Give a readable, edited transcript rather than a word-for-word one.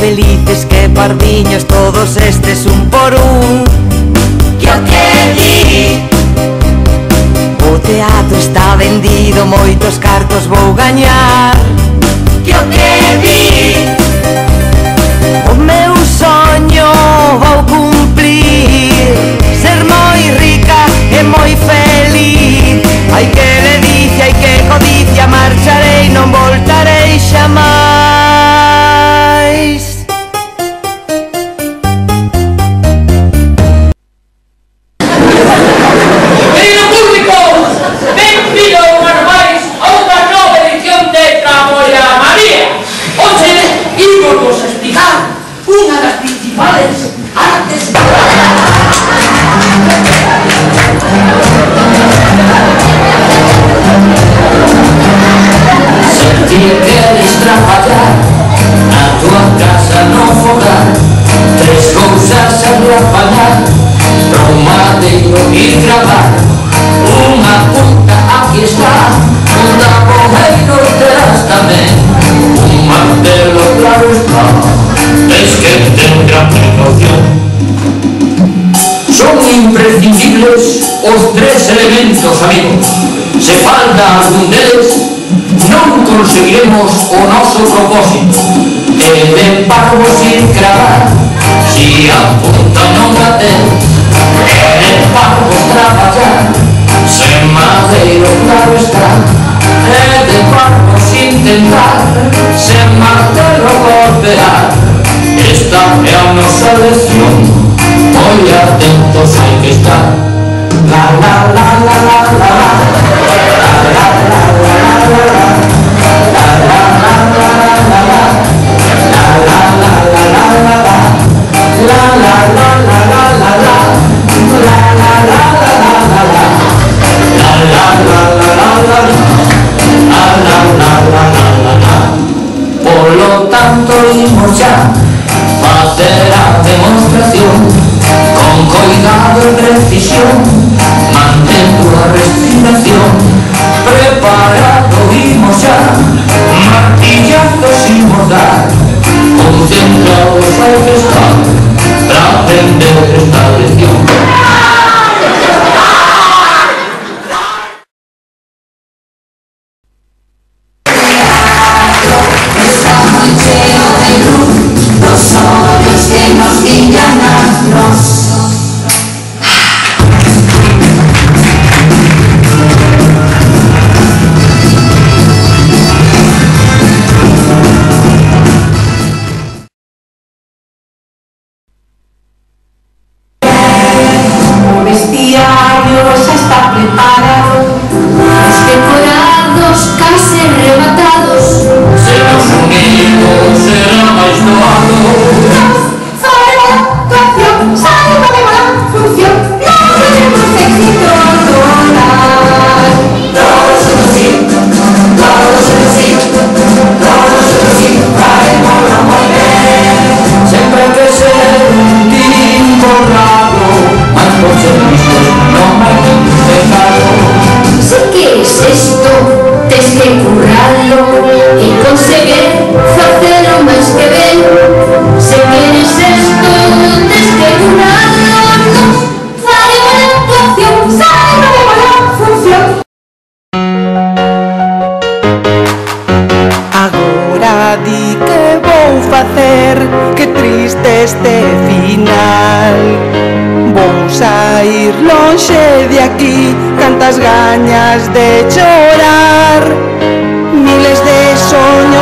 felices que pardiños todos estes un por un. Que o que di? O teatro está vendido, moitos cartos vou gañar. Que o que di? O meu soño vou cumplir, ser moi rica e moi feliz. Ai que ledicia, ai que codicia, marcharei, non voltarei xamais. Vamos a explicar unha das principales artes. Se ti queres traballar na tua casa no fogar, tres cousas a apañar para un madeiro e gravar. Unha punta aquí está, un tapoeiro terás tamén, un martelo claro está, es que ten gran precaución. Son imprescindibles os tres elementos, amigos. Se falta algún deles, non conseguiremos o noso propósito. E de parvo sin cravar, si a punta non a ten, e de parvo traballar, sen madeiro claro está, e de parvo sin tentar, sen martelo golpear. Esta é a nosa lección, moi atentos hai que estar. La la la la la la la la la la la la. Polo tanto imos xa facer a demostración, con cuidado e precisión, mantendo a respiración. Preparado imos xa, martillazos imos dar, concentrados hai que estar para aprender esta lección. Que triste este final. Vou sair lonxe de aquí, cantas gañas de chorar. Miles de soños